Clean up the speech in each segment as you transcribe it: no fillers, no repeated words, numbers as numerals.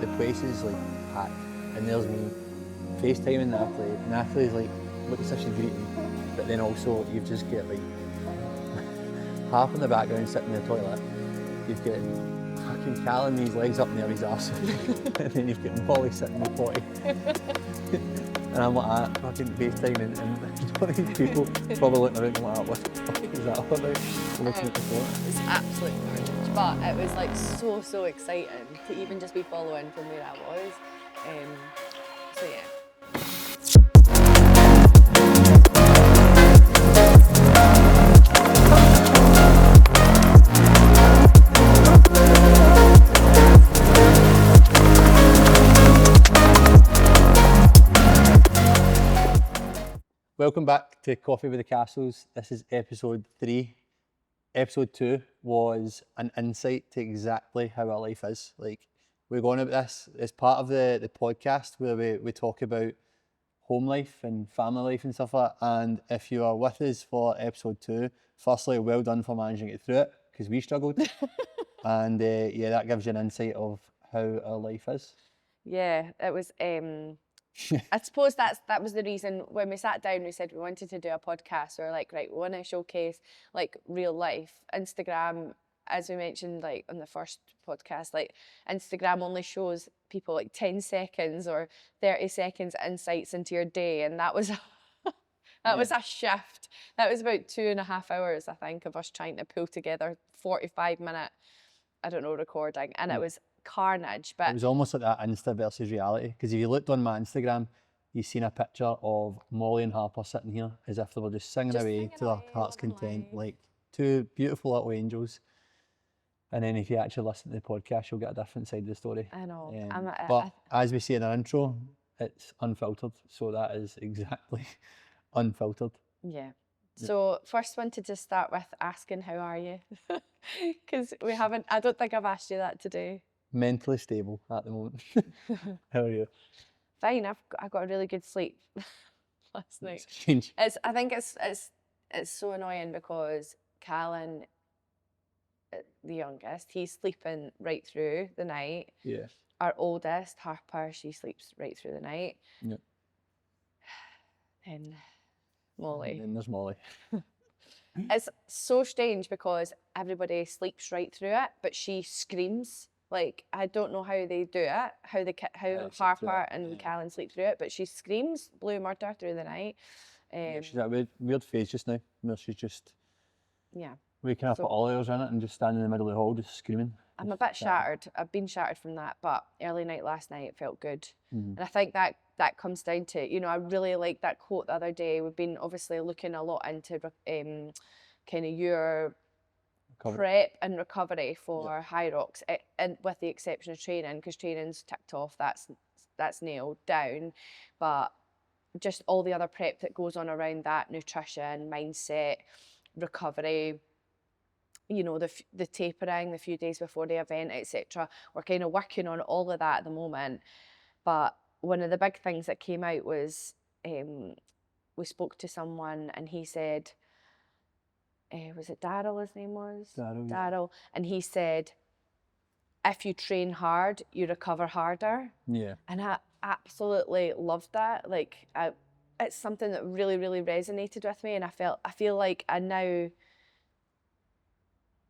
the place is like packed, and there's me FaceTiming Natalie. Natalie's like, looks as if she's greeting me, but then also you've just got like half in the background sitting in the toilet. You've got fucking Callum with his legs up near his arse, and then you've got Molly sitting in the potty. And I'm like that, fucking FaceTiming, and all these people probably looking around and like, what the fuck is that all about? Looking at the phone. It was absolute carnage, but it was like so exciting to even just be following from where I was. So yeah. Welcome back to Coffee with the Cassells. This is episode 3. Episode 2 was an insight to exactly how our life is. Like, we're going about this as part of the podcast where we talk about home life and family life and stuff like that. And if you are with us for episode 2, firstly, well done for managing to get through it, because we struggled. And yeah, that gives you an insight of how our life is. Yeah, it was. I suppose that was the reason when we sat down. We said we wanted to do a podcast. We were like, right, we want to showcase like real life. Instagram, as we mentioned, like on the first podcast, like Instagram only shows people like 10 seconds or 30 seconds insights into your day, and that was was a shift. That was about 2.5 hours, I think, of us trying to pull together 45-minute, I don't know, recording, and it was carnage. But it was almost like that Insta versus reality, because if you looked on my Instagram, you've seen a picture of Molly and Harper sitting here as if they were just singing away to their heart's content, like two beautiful little angels. And then if you actually listen to the podcast, you'll get a different side of the story. I know. But as we say in our intro, it's unfiltered, so that is exactly unfiltered. Yeah. So first wanted to start with asking, how are you? Because I don't think I've asked you that today. Mentally stable at the moment. How are you? Fine. I got a really good sleep last night. Strange. I think it's so annoying because Callan, the youngest, he's sleeping right through the night. Yeah. Our oldest, Harper, she sleeps right through the night. Yep. And Molly. And there's Molly. It's so strange because everybody sleeps right through it, but she screams. Like, I don't know how they do it, how Harper and Callan sleep through it, but she screams blue murder through the night. She's at a weird phase just now, where she's just waking up at all hours in it and just standing in the middle of the hall just screaming. I'm a bit shattered. I've been shattered from that, but early night last night it felt good. And I think that comes down to, you know, I really liked that quote the other day. We've been obviously looking a lot into kind of your prep and recovery for Hyrox, and with the exception of training, because training's ticked off, that's nailed down, but just all the other prep that goes on around that, nutrition, mindset, recovery, you know, the tapering, the few days before the event, etc. We're kind of working on all of that at the moment. But one of the big things that came out was we spoke to someone and he said, was it Daryl his name was? Daryl. And he said, if you train hard, you recover harder. Yeah. And I absolutely loved that. Like, it's something that really, really resonated with me. And I feel like I now,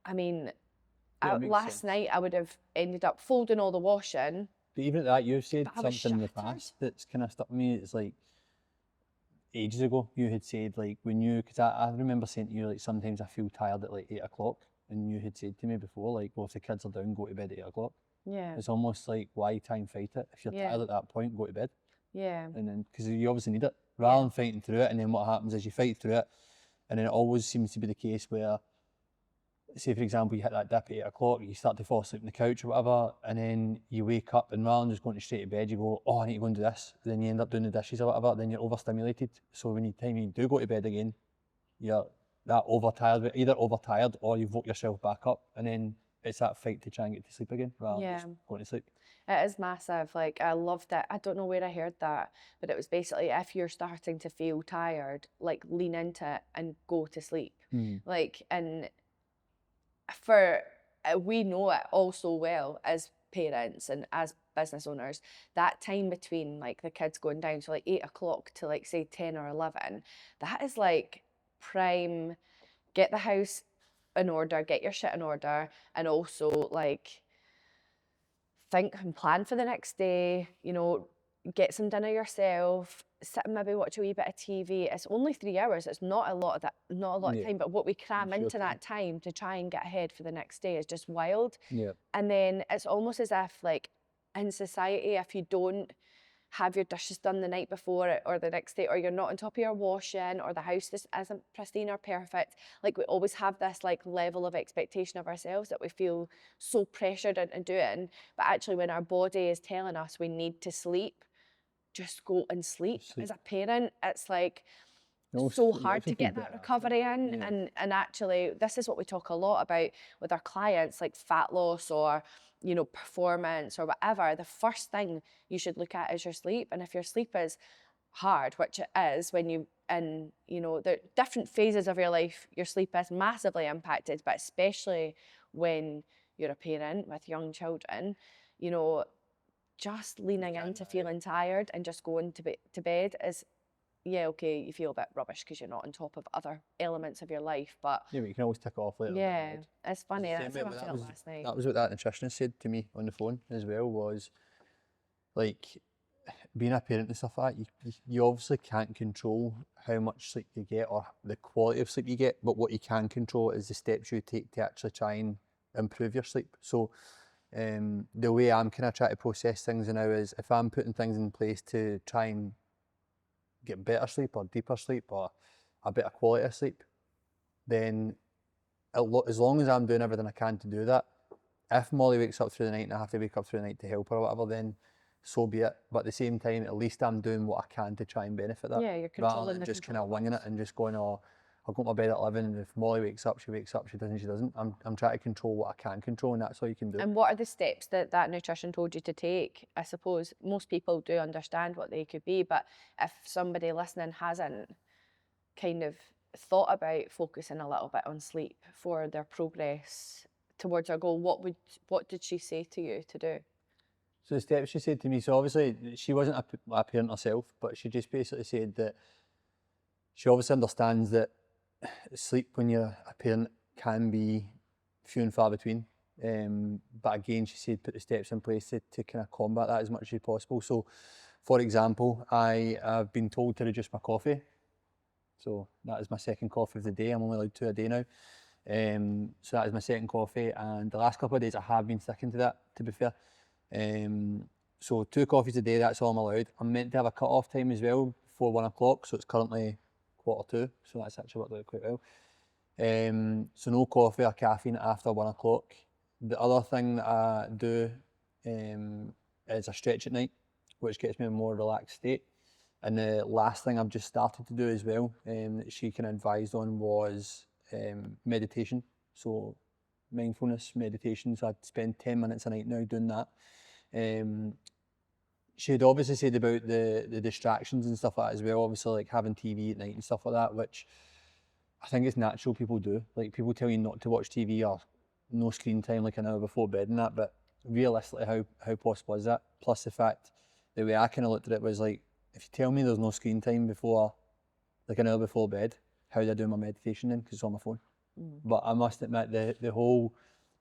I mean, last night I would have ended up folding all the washing. But even at that, you've said something in the past that's kind of stuck with me. It's like, ages ago, you had said, like, because I remember saying to you, like, sometimes I feel tired at like 8 o'clock, and you had said to me before, like, well, if the kids are down, go to bed at 8 o'clock. Yeah. It's almost like, why try and fight it? If you're tired at that point, go to bed. Yeah. And then, because you obviously need it, rather than fighting through it, and then what happens is you fight through it, and then it always seems to be the case where, say for example, you hit that dip at 8 o'clock, you start to fall asleep on the couch or whatever, and then you wake up and rather than just going straight to bed, you go, oh, I need to go and do this. Then you end up doing the dishes or whatever, then you're overstimulated. So when you do go to bed again, you're that overtired, either overtired or you've woke yourself back up, and then it's that fight to try and get to sleep again rather than just going to sleep. It is massive. Like, I loved it. I don't know where I heard that, but it was basically, if you're starting to feel tired, like, lean into it and go to sleep. Like, and we know it all so well as parents and as business owners, that time between like the kids going down, so like 8 o'clock to like say 10 or 11, that is like prime, get the house in order, get your shit in order, and also like think and plan for the next day, you know, get some dinner yourself, sit and maybe watch a wee bit of TV. It's only 3 hours. It's not a lot of that, not a lot of time, but what we cram It's your into that time to try and get ahead for the next day is just wild. Yeah. And then it's almost as if like in society, if you don't have your dishes done the night before or the next day, or you're not on top of your washing, or the house isn't pristine or perfect, like we always have this like level of expectation of ourselves that we feel so pressured into doing. But actually when our body is telling us we need to sleep, just go and sleep. As a parent, it's like so hard to get that recovery in. And actually this is what we talk a lot about with our clients, like fat loss or, you know, performance or whatever. The first thing you should look at is your sleep. And if your sleep is hard, which it is when you, and you know, the different phases of your life, your sleep is massively impacted, but especially when you're a parent with young children, you know, just leaning into feeling tired and just going to bed is, yeah, okay, you feel a bit rubbish because you're not on top of other elements of your life, but yeah, but you can always tick it off later. Yeah, it's funny. That's how I felt last night. That was what that nutritionist said to me on the phone as well, was like being a parent and stuff like that, you obviously can't control how much sleep you get or the quality of sleep you get, but what you can control is the steps you take to actually try and improve your sleep. So the way I'm kind of trying to process things now is if I'm putting things in place to try and get better sleep or deeper sleep or a better quality of sleep, then as long as I'm doing everything I can to do that, if Molly wakes up through the night and I have to wake up through the night to help her or whatever, then so be it. But at the same time, at least I'm doing what I can to try and benefit that. Yeah, you're controlling rather than just kind of winging it and just going, oh, I'll go to my bed at 11 and if Molly wakes up, she wakes up, she doesn't, she doesn't. I'm trying to control what I can control, and that's all you can do. And what are the steps that nutrition told you to take? I suppose most people do understand what they could be, but if somebody listening hasn't kind of thought about focusing a little bit on sleep for their progress towards our goal, what did she say to you to do? So the steps she said to me, so obviously she wasn't a parent herself, but she just basically said that she obviously understands that sleep when you're a parent can be few and far between. But again, she said put the steps in place to kind of combat that as much as possible. So, for example, I have been told to reduce my coffee. So that is my second coffee of the day. I'm only allowed 2 a day now. So that is my second coffee, and the last couple of days I have been sticking to that, to be fair. So 2 coffees a day, that's all I'm allowed. I'm meant to have a cut-off time as well before 1 o'clock, so it's currently 1:45, so that's actually worked out quite well. So no coffee or caffeine after 1 o'clock. The other thing that I do is I stretch at night, which gets me in a more relaxed state. And the last thing I've just started to do as well, that she kind of advised on, was meditation. So mindfulness meditation. So I'd spend 10 minutes a night now doing that. She had obviously said about the distractions and stuff like that as well, obviously like having TV at night and stuff like that, which I think it's natural people do. Like people tell you not to watch TV or no screen time like an hour before bed and that, but realistically how possible is that? Plus the fact, the way I kind of looked at it was like, if you tell me there's no screen time before, like an hour before bed, how do I do my meditation then? Because it's on my phone. But I must admit the whole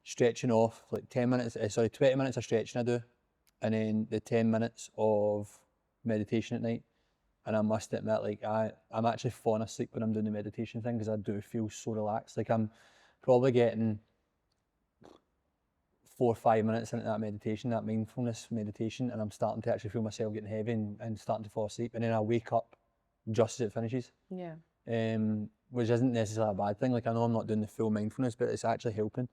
stretching off, like 20 minutes of stretching I do, and then the 10 minutes of meditation at night. And I must admit, like I'm actually falling asleep when I'm doing the meditation thing because I do feel so relaxed. Like I'm probably getting 4 or 5 minutes into that meditation, that mindfulness meditation, and I'm starting to actually feel myself getting heavy and starting to fall asleep. And then I wake up just as it finishes. Yeah. Which isn't necessarily a bad thing. Like I know I'm not doing the full mindfulness, but it's actually helping.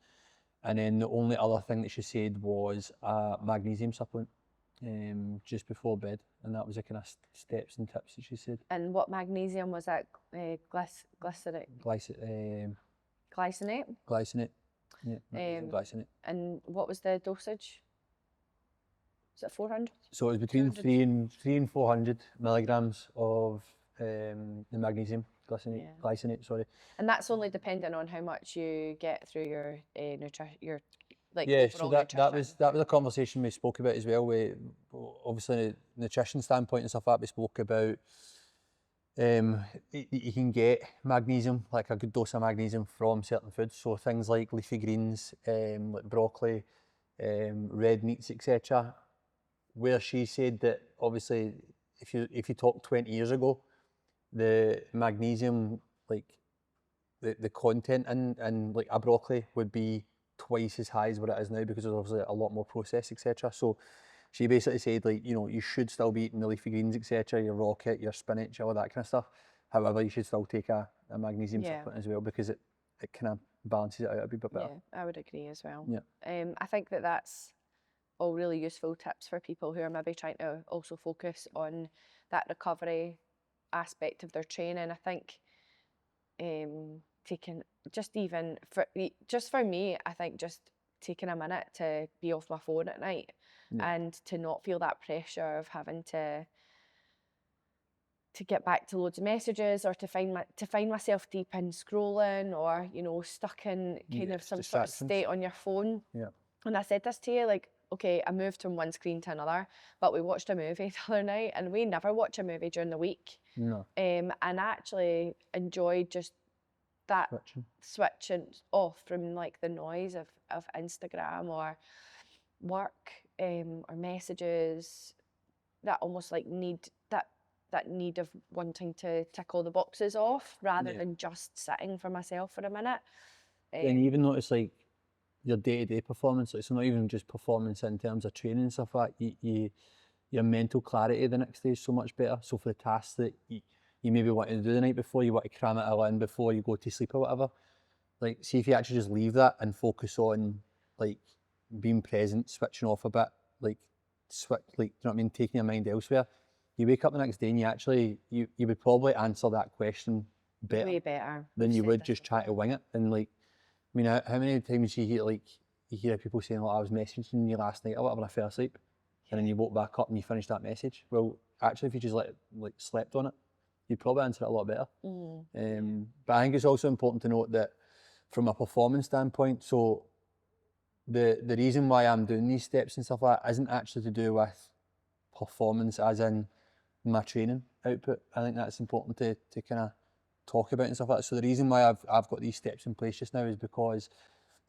And then the only other thing that she said was a magnesium supplement just before bed, and that was the kind of steps and tips that she said. And what magnesium was that? Glycinate. Glycinate. Glycinate. Yeah, glycinate. And what was the dosage? Was it 400? So it was between 300 and 400 milligrams of the magnesium glycinate. Sorry. And that's only depending on how much you get through your like Yeah, so overall nutrition. that was a conversation we spoke about as well. With obviously nutrition standpoint and stuff like that. We spoke about you can get magnesium, like a good dose of magnesium from certain foods. So things like leafy greens, like broccoli, red meats, etc. Where she said that obviously if you talk 20 years ago, the magnesium, like the content in like a broccoli would be twice as high as what it is now, because there's obviously a lot more processed, etc. So she basically said, like, you know, you should still be eating the leafy greens, etc., your rocket, your spinach, all that kind of stuff. However, you should still take a magnesium Yeah. supplement as well, because it kind of balances it out a bit better. Yeah, I would agree as well. Yeah. I think that's all really useful tips for people who are maybe trying to also focus on that recovery aspect of their training. I think taking just for me, I think just taking a minute to be off my phone at night and to not feel that pressure of having to get back to loads of messages, or to find myself deep in scrolling, or stuck in kind of some sort of state on your phone. Yeah. And I said this to you, like, okay, I moved from one screen to another, but we watched a movie the other night, and we never watch a movie during the week. No. And I actually enjoyed just that switching off from like the noise of Instagram or work, or messages, that almost like that need of wanting to tick all the boxes off, rather than just sitting for myself for a minute. And you even notice, like, your day-to-day performance, like, so not even just performance in terms of training and stuff like that, your mental clarity the next day is so much better. So for the tasks that you maybe want to do the night before, you want to cram it all in before you go to sleep or whatever, like, see if you actually just leave that and focus on, like, being present, switching off a bit, like, you know what I mean, taking your mind elsewhere. You wake up the next day and you would probably answer that question better. Way better than you would just try to wing it. And, like, I mean, how many times you hear people saying, like, I was messaging you last night or whatever, and I fell asleep, and then you woke back up and you finished that message. Well, actually, if you just slept on it, you'd probably answer it a lot better. But I think it's also important to note that from a performance standpoint, so the reason why I'm doing these steps and stuff like that isn't actually to do with performance as in my training output. I think that's important to kind of talk about and stuff like that. So the reason why I've got these steps in place just now is because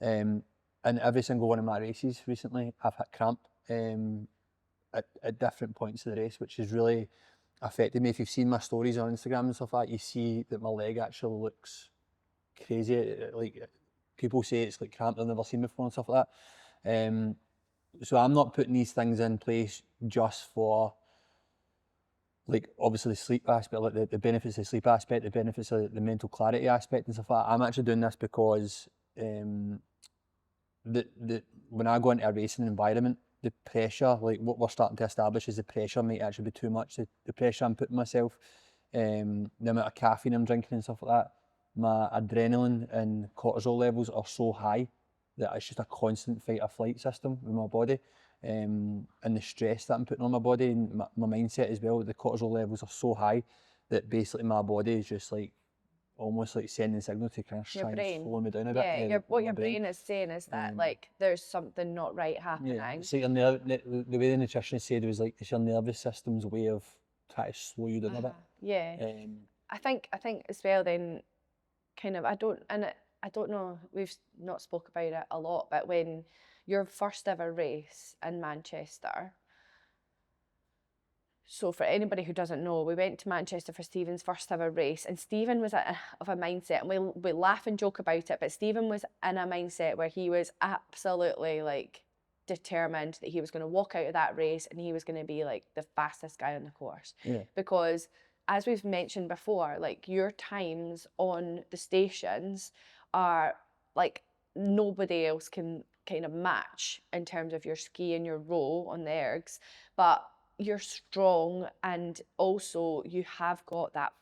in every single one of my races recently, I've had cramp at different points of the race, which has really affected me. If you've seen my stories on Instagram and stuff like that, you see that my leg actually looks crazy. Like, people say it's like cramp they've never seen before and stuff like that. So I'm not putting these things in place just for, like, obviously the sleep aspect, like the benefits of the sleep aspect, the benefits of the mental clarity aspect and stuff like that. I'm actually doing this because when I go into a racing environment, the pressure, like what we're starting to establish is the pressure might actually be too much. The pressure I'm putting myself, the amount of caffeine I'm drinking and stuff like that, my adrenaline and cortisol levels are so high that it's just a constant fight or flight system with my body. And the stress that I'm putting on my body and my mindset as well, the cortisol levels are so high that basically my body is just like almost like sending a signal to kind of try and slow me down a bit. Yeah, what your brain is saying is that like there's something not right happening. Yeah, it's like the way the nutritionist said it was like it's your nervous system's way of trying to slow you down a bit. Yeah, I think as well then, kind of I don't know, we've not spoke about it a lot, but when your first ever race in Manchester. So for anybody who doesn't know, we went to Manchester for Stephen's first ever race, and Stephen was of a mindset, and we laugh and joke about it, but Stephen was in a mindset where he was absolutely like determined that he was going to walk out of that race and he was going to be like the fastest guy on the course. Yeah. Because as we've mentioned before, like your times on the stations are like nobody else can kind of match in terms of your ski and your row on the ergs, but you're strong, and also you have got that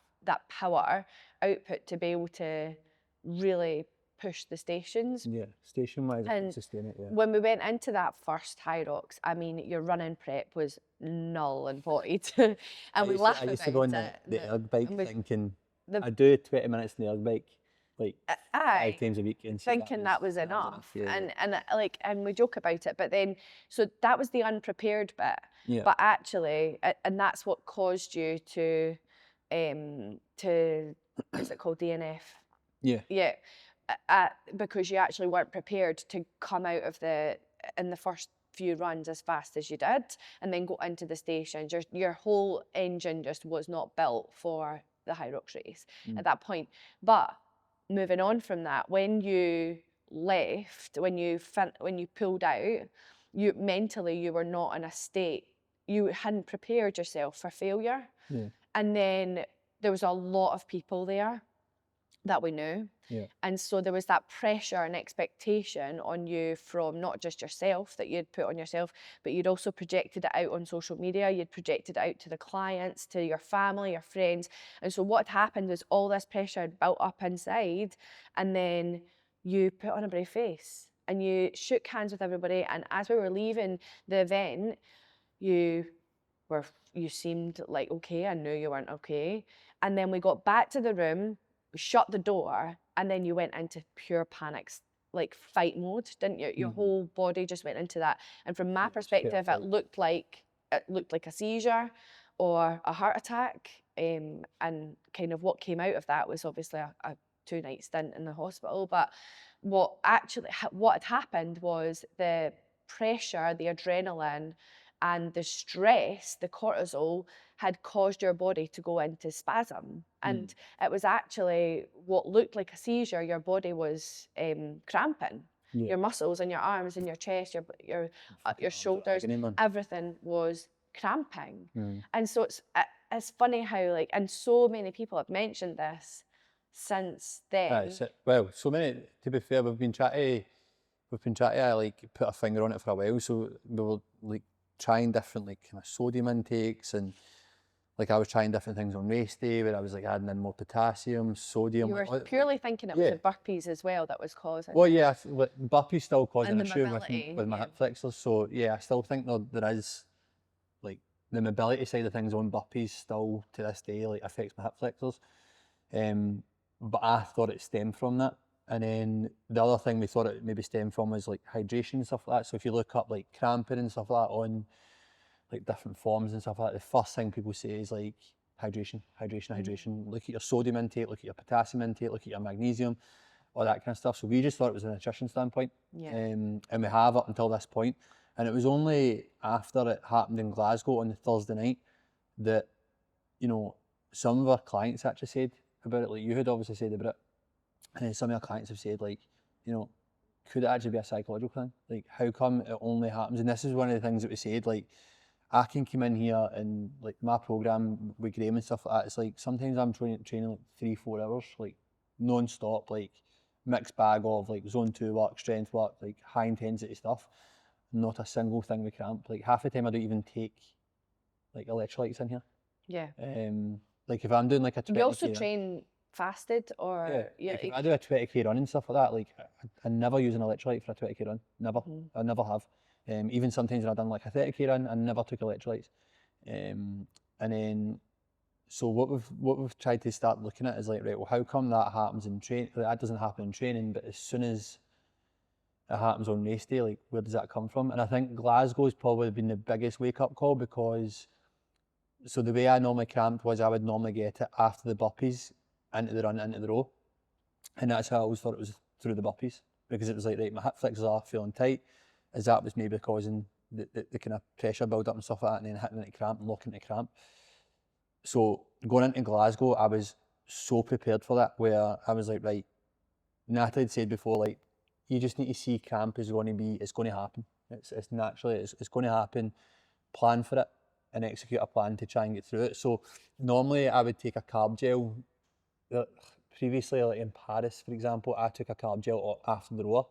power output to be able to really push the stations. Yeah, station wise, I can sustain it. Yeah. When we went into that first Hyrox, I mean, your running prep was null and void, and we laughed about it. I used to go on the erg bike thinking I do 20 minutes on the erg bike. like Aye. 5 times a week and Thinking that was enough. Yeah. And we joke about it, but then so that was the unprepared bit. Yeah. But actually, and that's what caused you to is it called DNF? Yeah. Yeah. Because you actually weren't prepared to come out of in the first few runs as fast as you did, and then go into the stations. Your whole engine just was not built for the Hyrox race at that point. But moving on from that, when you left, when you pulled out, you mentally were not in a state. You hadn't prepared yourself for failure. Yeah. And then there was a lot of people there that we knew. Yeah. And so there was that pressure and expectation on you from not just yourself that you'd put on yourself, but you'd also projected it out on social media. You'd projected it out to the clients, to your family, your friends. And so what happened was all this pressure had built up inside, and then you put on a brave face and you shook hands with everybody. And as we were leaving the event, you seemed like okay. I knew you weren't okay. And then we got back to the room, we shut the door, and then you went into pure panic, like fight mode, didn't you? Your whole body just went into that. And from my perspective, it looked like a seizure or a heart attack. And kind of what came out of that was obviously a 2-night stint in the hospital. But what had happened was the pressure, the adrenaline, and the stress, the cortisol, had caused your body to go into spasm. And it was actually what looked like a seizure. Your body was cramping. Yeah. Your muscles in your arms, in your chest, your shoulders, everything was cramping. And so it's funny how, like, and so many people have mentioned this since then. Well, so many, to be fair, we've been trying to like put a finger on it for a while. So we were like trying different like kind of sodium intakes, and like I was trying different things on race day where I was like adding in more potassium, sodium. You were purely thinking it was the burpees as well that was causing. Well, yeah, burpees still causing an issue with my hip flexors. So yeah, I still think there is like the mobility side of things on burpees still to this day like affects my hip flexors. But I thought it stemmed from that. And then the other thing we thought it maybe stemmed from was like hydration and stuff like that. So if you look up like cramping and stuff like that on like different forms and stuff like that, the first thing people say is like hydration. Look at your sodium intake, look at your potassium intake, look at your magnesium, all that kind of stuff. So we just thought it was a nutrition standpoint. Yeah. And we have up until this point. And it was only after it happened in Glasgow on the Thursday night that, you know, some of our clients actually said about it, like you had obviously said about it. And then some of our clients have said, like, you know, could it actually be a psychological thing? Like, how come it only happens? And this is one of the things that we said, like, I can come in here and, like, my programme with Graham and stuff like that, it's like, sometimes I'm training like 3-4 hours, like, non-stop, like, mixed bag of, like, zone 2 work, strength work, like, high intensity stuff. Not a single thing with cramp. Like, half the time I don't even take, like, electrolytes in here. Yeah. Like, if I'm doing, like, a 20K... You also train fasted or... Yeah, like if I do a 20K run and stuff like that, like, I never use an electrolyte for a 20K run. Never. I never have. Even sometimes when I've done, like, a 30K run, I never took electrolytes. And then, so what we've tried to start looking at is, like, right, well, how come that happens in training? That doesn't happen in training, but as soon as it happens on race day, like, where does that come from? And I think Glasgow's probably been the biggest wake-up call because... So the way I normally cramped was I would normally get it after the burpees, into the run, into the row. And that's how I always thought it was through the burpees. Because it was like, right, my hip flexors are feeling tight, as that was maybe causing the kind of pressure build up and stuff like that, and then hitting into cramp and locking into cramp. So going into Glasgow, I was so prepared for that, where I was like, right, Natalie had said before, like, you just need to see cramp is going to be, it's going to happen. It's naturally, it's going to happen. Plan for it and execute a plan to try and get through it. So normally I would take a carb gel. Previously, like in Paris, for example, I took a carb gel after the rower.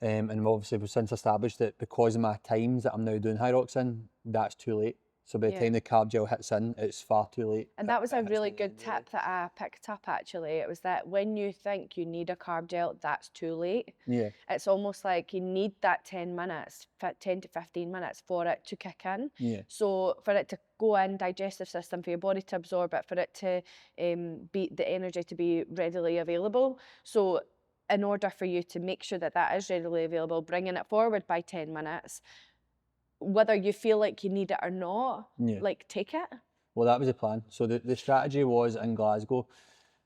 And obviously we've since established that because of my times that I'm now doing Hyrox in, that's too late. So by the time the carb gel hits in, it's far too late. And that was a really good tip that I picked up actually. It was that when you think you need a carb gel, that's too late. Yeah. It's almost like you need that 10 minutes, 10 to 15 minutes for it to kick in. Yeah. So for it to go in, digestive system, for your body to absorb it, for it to be the energy to be readily available. So in order for you to make sure that that is readily available, bringing it forward by 10 minutes, whether you feel like you need it or not, like take it. Well, that was the plan. So the strategy was in Glasgow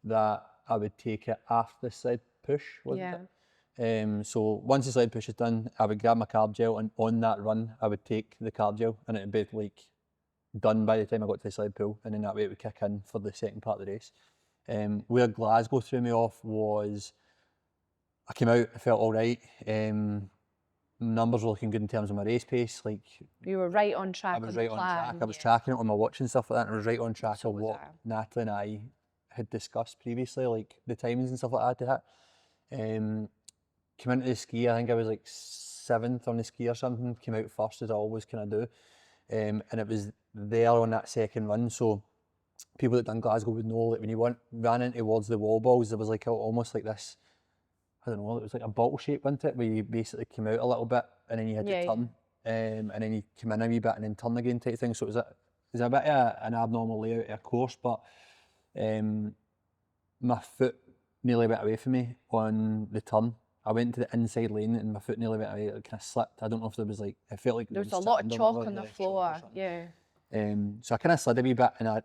that I would take it after the sled push, wasn't it? So once the sled push is done, I would grab my carb gel, and on that run, I would take the carb gel, and it would be like done by the time I got to the sled pull, and then that way it would kick in for the second part of the race. Where Glasgow threw me off was, I came out, I felt all right. Numbers were looking good in terms of my race pace. Like, you were right on track. I was right on track. I was tracking it on my watch and stuff like that, and I was right on track of what Natalie and I had discussed previously, like the timings and stuff like that to hit. Came into the ski, I think I was like 7th on the ski or something. Came out first, as I always kind of do. And it was there on that second run. So people that done Glasgow would know that when you ran in towards the wall balls, there was like almost like this, I don't know, it was like a bottle shape, wasn't it? Where you basically came out a little bit and then you had to turn, and then you came in a wee bit and then turn again type thing. So it was a bit of an abnormal layout of a course, but my foot nearly went away from me on the turn. I went to the inside lane and my foot nearly went away, it kind of slipped. I don't know if there was like, it felt like there was a lot of chalk on the floor, so I kind of slid a wee bit and I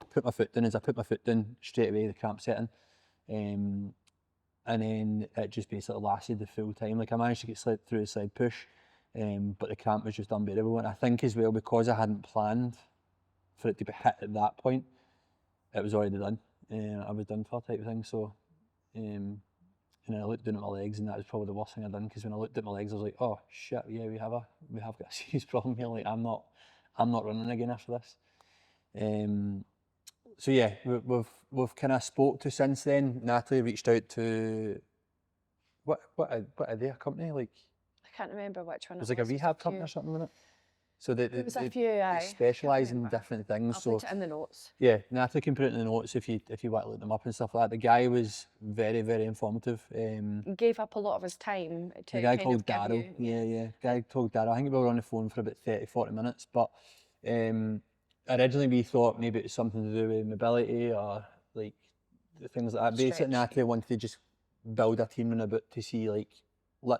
put my foot down. As I put my foot down, straight away the cramp set in. And then it just basically lasted the full time. Like I managed to get slid through the sled push, but the cramp was just unbearable. And I think as well, because I hadn't planned for it to be hit at that point, it was already done. I was done for type of thing. So, and then I looked down at my legs, and that was probably the worst thing I'd done, because when I looked at my legs, I was like, oh shit, yeah, we have got a serious problem here. Like I'm not running again after this. So yeah, we've kind of spoke to since then. Natalie reached out to what are they, a company like? I can't remember which one. It was like a rehab company or something, wasn't it? So there was a few. They specialise in different things. I'll put it in the notes. Yeah, Natalie can put it in the notes if you want to look them up and stuff like that. The guy was very, very informative. He gave up a lot of his time to. A guy called Daryl. Yeah. Guy called Daryl. I think we were on the phone for about 30-40 minutes, but originally we thought maybe it was something to do with mobility or like things like that. Basically, Natalie wanted to just build a team and about to see like,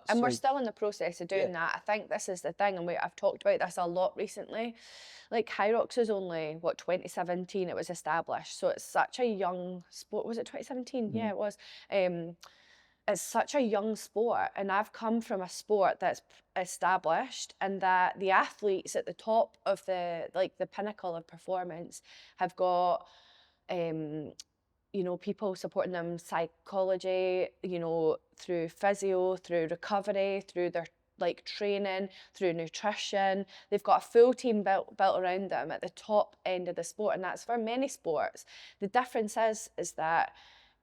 and we're still in the process of doing that. I think this is the thing, and I've talked about this a lot recently. Like Hyrox is only 2017 it was established, so it's such a young sport. Was it 2017? Yeah, it was. It's such a young sport, and I've come from a sport that's established, and that the athletes at the top of the pinnacle of performance have got people supporting them, psychology, through physio, through recovery, through their training, through nutrition. They've got a full team built around them at the top end of the sport, and that's for many sports. The difference is that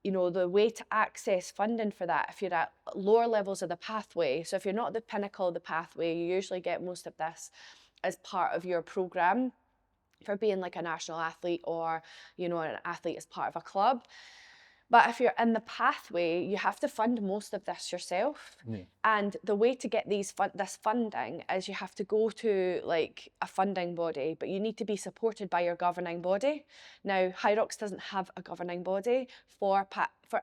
the way to access funding for that, if you're at lower levels of the pathway, so if you're not at the pinnacle of the pathway, you usually get most of this as part of your program for being like a national athlete or, an athlete as part of a club. But if you're in the pathway, you have to fund most of this yourself. And the way to get this funding is you have to go to like a funding body, but you need to be supported by your governing body. Now, Hyrox doesn't have a governing body for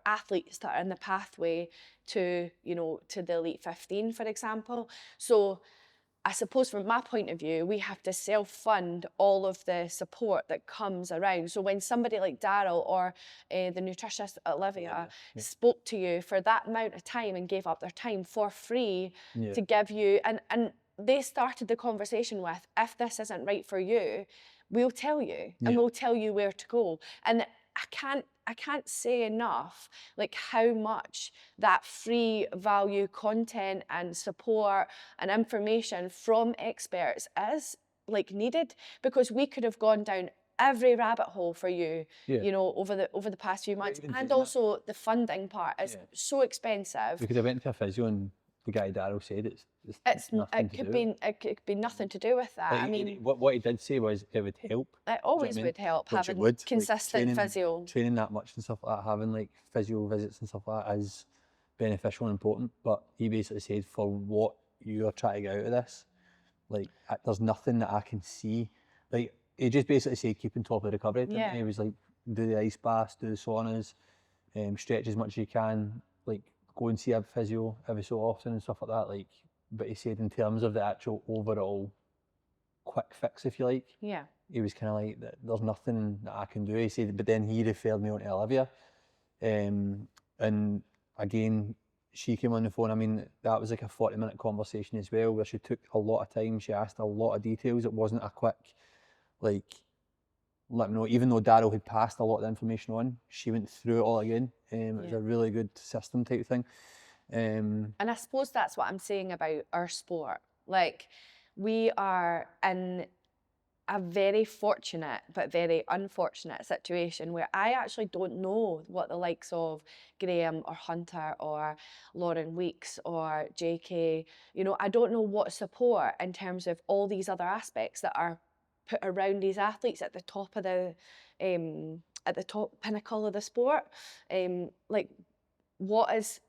athletes that are in the pathway to, to the Elite 15, for example. So I suppose from my point of view, we have to self-fund all of the support that comes around. So when somebody like Daryl or the nutritionist Olivia spoke to you for that amount of time and gave up their time for free to give you, and they started the conversation with, if this isn't right for you, we'll tell you, and we'll tell you where to go. And I can't say enough like how much that free value content and support and information from experts is like needed, because we could have gone down every rabbit hole for you, over the past few months. And also the funding part is so expensive. Because I went to a physio and the guy Daryl said, It's nothing it to could do. be it could be nothing to do with that. Like, I mean, what he did say was it would help. it Do you know what always I mean? would help Which it having would. Like, consistent physio. training that much and stuff like that, having like physio visits and stuff like that is beneficial and important. But he basically said for what you are trying to get out of this, like there's nothing that I can see. Like he just basically said keep on top of the recovery. Didn't Yeah. he? He was like do the ice baths, do the saunas, stretch as much as you can, like go and see a physio every so often and stuff like that. Like, but he said in terms of the actual overall quick fix, if you like, Yeah. he was kind of like, there's nothing that I can do. He said, but then he referred me on to Olivia, and again, she came on the phone. I mean, that was like a 40-minute conversation as well, where she took a lot of time. She asked a lot of details. It wasn't a quick, like, let me know. Even though Daryl had passed a lot of the information on, she went through it all again. It was a really good system type thing. And I suppose that's what I'm saying about our sport. Like, we are in a very fortunate but very unfortunate situation where I actually don't know what the likes of Graham or Hunter or Lauren Weeks or JK, you know, I don't know what support in terms of all these other aspects that are put around these athletes at the top of the top pinnacle of the sport. Like, what is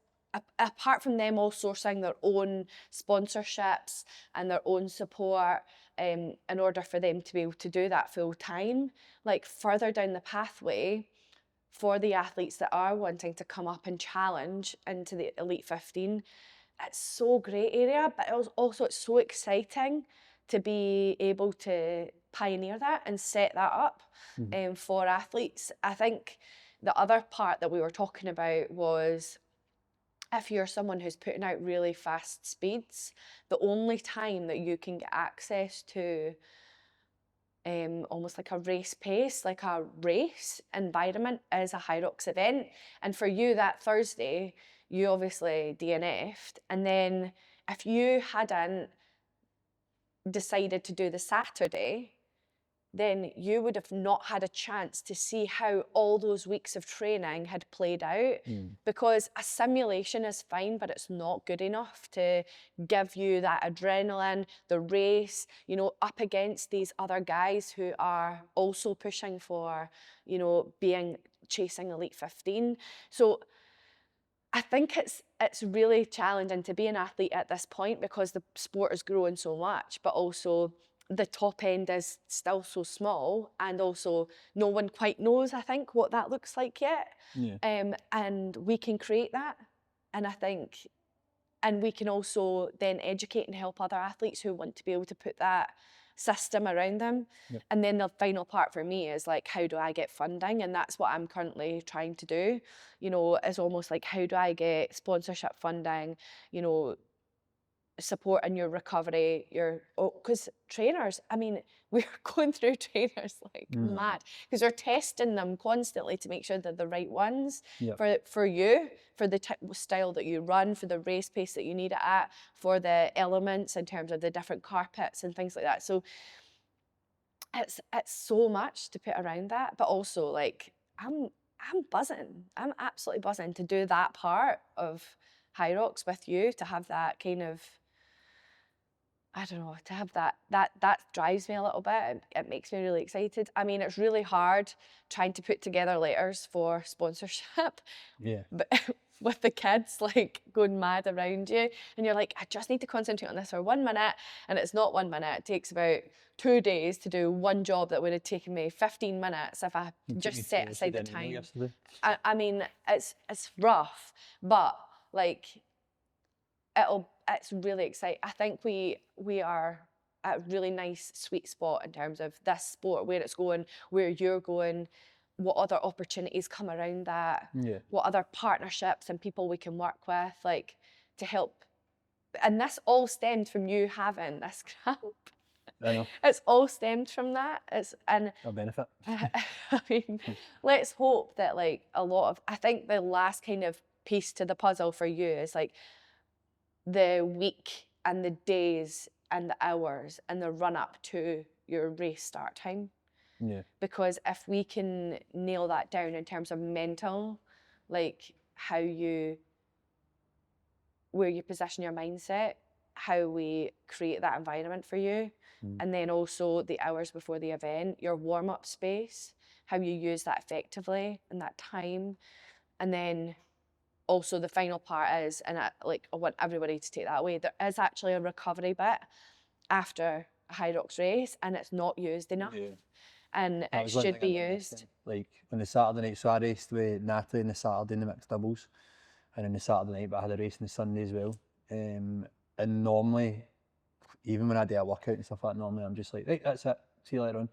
apart from them all sourcing their own sponsorships and their own support in order for them to be able to do that full time, like further down the pathway for the athletes that are wanting to come up and challenge into the Elite 15, it's so grey area, but also it's so exciting to be able to pioneer that and set that up for athletes. I think the other part that we were talking about was if you're someone who's putting out really fast speeds, the only time that you can get access to almost like a race pace, like a race environment, is a Hyrox event. And for you that Thursday, you obviously DNF'd. And then if you hadn't decided to do the Saturday, then you would have not had a chance to see how all those weeks of training had played out. Because a simulation is fine, but it's not good enough to give you that adrenaline, the race, you know, up against these other guys who are also pushing for, you know, chasing Elite 15. So I think it's really challenging to be an athlete at this point because the sport is growing so much, but also the top end is still so small, and also no one quite knows, I think, what that looks like yet. Yeah. And we can create that, and I think, and we can also then educate and help other athletes who want to be able to put that system around them. Yep. And then the final part for me is like, how do I get funding? And that's what I'm currently trying to do, you know, is almost like, how do I get sponsorship funding, you know, support in your recovery, because trainers, I mean, we're going through trainers like mad, because we're testing them constantly to make sure they're the right ones for you, for the style that you run, for the race pace that you need it at, for the elements in terms of the different carpets and things like that. So it's so much to put around that, but also like I'm buzzing. I'm absolutely buzzing to do that part of Hyrox with you, to have that kind of, I don't know, to have that drives me a little bit. It makes me really excited. I mean, it's really hard trying to put together letters for sponsorship. Yeah. But with the kids like going mad around you, and you're like, I just need to concentrate on this for 1 minute, and it's not 1 minute. It takes about 2 days to do one job that would have taken me 15 minutes if I just set aside the time. I mean, it's rough, but like it's really exciting. I think we are at a really nice sweet spot in terms of this sport, where it's going, where you're going, what other opportunities come around that, what other partnerships and people we can work with, like, to help. And this all stemmed from you having this cramp. I know. It's all stemmed from that. A benefit. I mean, let's hope that like I think the last kind of piece to the puzzle for you is like the week and the days and the hours and the run up to your race start time. Yeah. Because if we can nail that down in terms of mental, like how you where you position your mindset, how we create that environment for you, and then also the hours before the event, your warm-up space, how you use that effectively in that time, and then also the final part is, and I want everybody to take that away, there is actually a recovery bit after a Hyrox race, and it's not used enough. Yeah. And it should be used. Like on the Saturday night, so I raced with Natalie on the Saturday in the mixed doubles, and on the Saturday night, but I had a race on the Sunday as well. And normally, even when I do a workout and stuff like that, normally I'm just like, right, that's it, see you later on.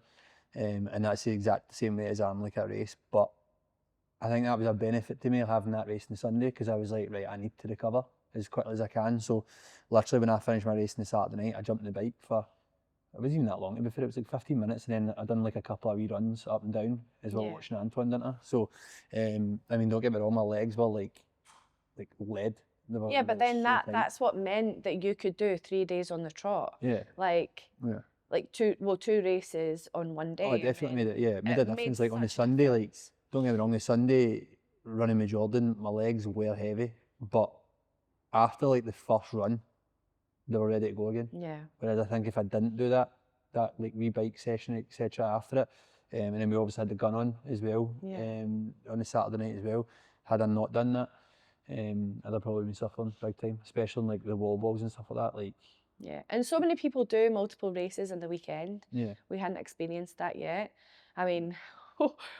And that's the exact same way as I'm like at a race. But I think that was a benefit to me having that race on the Sunday, because I was like, right, I need to recover as quickly as I can. So literally when I finished my race on the Saturday night, I jumped on the bike for, it wasn't even that long to be fair, it was like 15 minutes, and then I done like a couple of wee runs up and down as well, watching Antoine, didn't I? So, I mean, don't get me wrong, my legs were like lead. Yeah, but then that's what meant that you could do 3 days on the trot. Yeah. Like two races on one day. Oh, it definitely made it, yeah, it made a difference. Like on the Sunday, like, don't get me wrong, the Sunday running with Jordan, my legs were heavy, but after like the first run, they were ready to go again. Yeah. Whereas I think if I didn't do that like wee bike session, etc. after it, and then we obviously had the gun on as well, on the Saturday night as well. Had I not done that, I'd have probably been suffering big time, especially on like the wall balls and stuff like that. Like, yeah, and so many people do multiple races in the weekend. Yeah. We hadn't experienced that yet. I mean,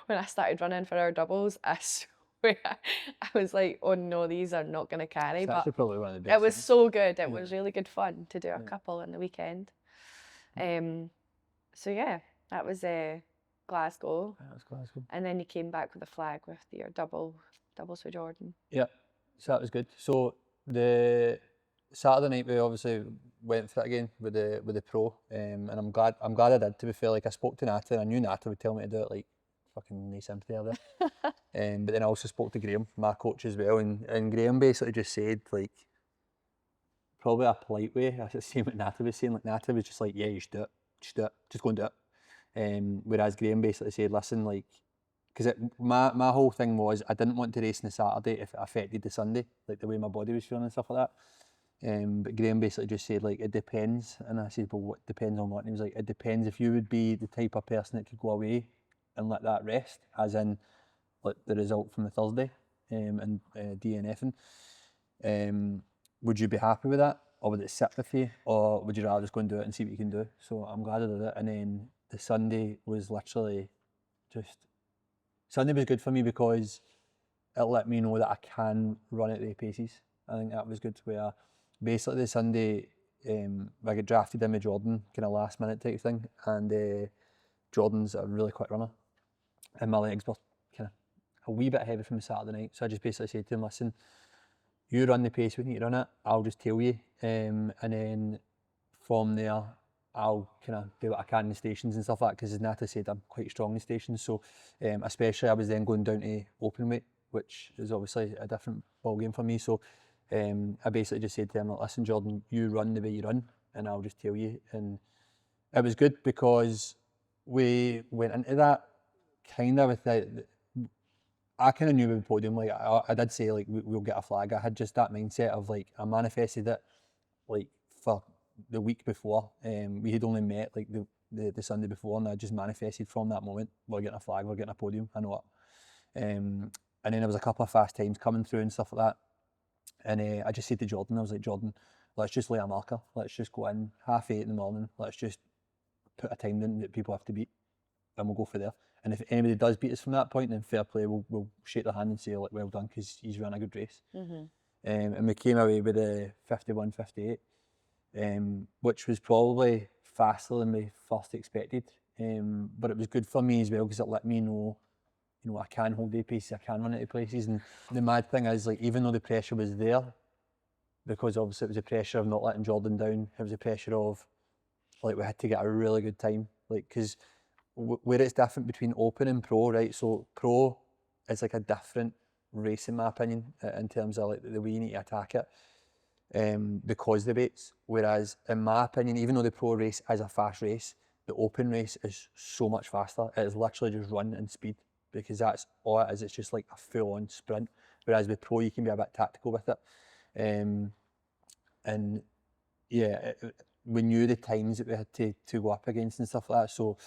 when I started running for our doubles, I swear I was like, oh no, these are not going to carry. It's but actually probably one of the best it was things. so good. It was really good fun to do a couple in the weekend. So yeah, that was Glasgow. That was Glasgow. And then you came back with a flag with your doubles with Jordan. Yeah, so that was good. So the Saturday night we obviously went for it again with the pro, and I'm glad I did. To be fair, like I spoke to Natalie, and I knew Natalie would tell me to do it. Like fucking no sympathy there. But then I also spoke to Graham, my coach as well, and Graham basically just said, like, probably a polite way, I was saying what Natalie was saying. Like Natalie was just like, yeah, you should do it, just go and do it. Whereas Graham basically said, listen, like, because my whole thing was I didn't want to race on the Saturday if it affected the Sunday, like the way my body was feeling and stuff like that. But Graham basically just said, like, it depends. And I said, well, what depends on what? And he was like, it depends if you would be the type of person that could go away and let that rest, as in like the result from the Thursday and DNFing. Would you be happy with that? Or would it sit with you? Or would you rather just go and do it and see what you can do? So I'm glad I did it. And then the Sunday was literally just... Sunday was good for me because it let me know that I can run at the paces. I think that was good, where basically the Sunday I got drafted in with Jordan, kind of last minute type thing, and Jordan's a really quick runner and my legs were kind of a wee bit heavy from the Saturday night, so I just basically said to him, listen, you run the pace we need to run it, I'll just tell you, and then from there I'll kind of do what I can in the stations and stuff like that, because as Natalie said, I'm quite strong in the stations, so especially I was then going down to open weight, which is obviously a different ball game for me, so I basically just said to him, listen Jordan, you run the way you run and I'll just tell you. And it was good because we went into that kind of with I kind of knew we would podium, like I did say like we'll get a flag. I had just that mindset of like, I manifested it like for the week before. We had only met like the Sunday before, and I just manifested from that moment, we're getting a flag, we're getting a podium, I know it. And then there was a couple of fast times coming through and stuff like that. And I just said to Jordan, I was like, Jordan, let's just lay a marker. Let's just go in 8:30 in the morning. Let's just put a time in that people have to beat, and we'll go for there. And if anybody does beat us from that point, then fair play. We'll shake their hand and say, like, well done, because he's run a good race. Mm-hmm. And we came away with a 51:58, which was probably faster than we first expected. But it was good for me as well, because it let me know, you know, I can hold the pace, I can run into places. And the mad thing is, like, even though the pressure was there, because obviously it was the pressure of not letting Jordan down, it was the pressure of, like, we had to get a really good time. Like, because where it's different between open and pro, right? So pro is like a different race, in my opinion, in terms of like the way you need to attack it, because the weights. Whereas in my opinion, even though the pro race is a fast race, the open race is so much faster. It is literally just run and speed, because that's all it is. It's just like a full-on sprint. Whereas with pro, you can be a bit tactical with it. and yeah, we knew the times that we had to go up against and stuff like that. So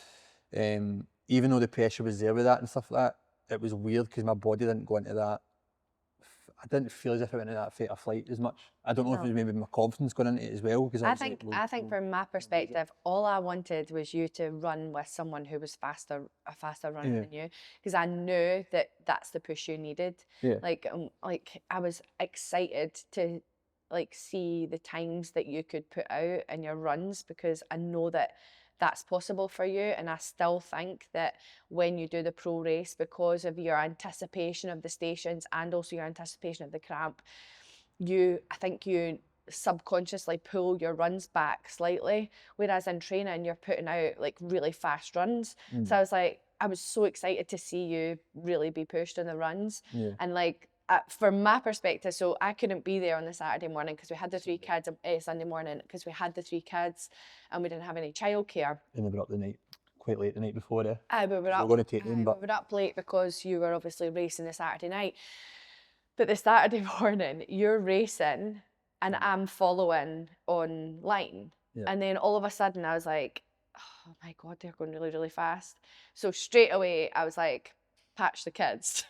even though the pressure was there with that and stuff like that, it was weird because my body didn't go into that. I didn't feel as if I went into that fight or flight as much. I don't know if it was maybe my confidence going into it as well. Because I think from my perspective, all I wanted was you to run with someone who was a faster runner than you, because I knew that that's the push you needed. Yeah. Like I was excited to like see the times that you could put out in your runs, because I know that that's possible for you. And I still think that when you do the pro race, because of your anticipation of the stations and also your anticipation of the cramp, I think you subconsciously pull your runs back slightly, whereas in training you're putting out like really fast runs. So I was so excited to see you really be pushed in the runs. And like from my perspective, so I couldn't be there on the Saturday morning because we had the 3 kids, Sunday morning because we had the 3 kids and we didn't have any childcare. And they were up the night, quite late the night before there. We were up, going to take them, we were up late because you were obviously racing the Saturday night. But the Saturday morning, you're racing and I'm following online. And then all of a sudden I was like, oh my God, they're going really, really fast. So straight away I was like, patch the kids.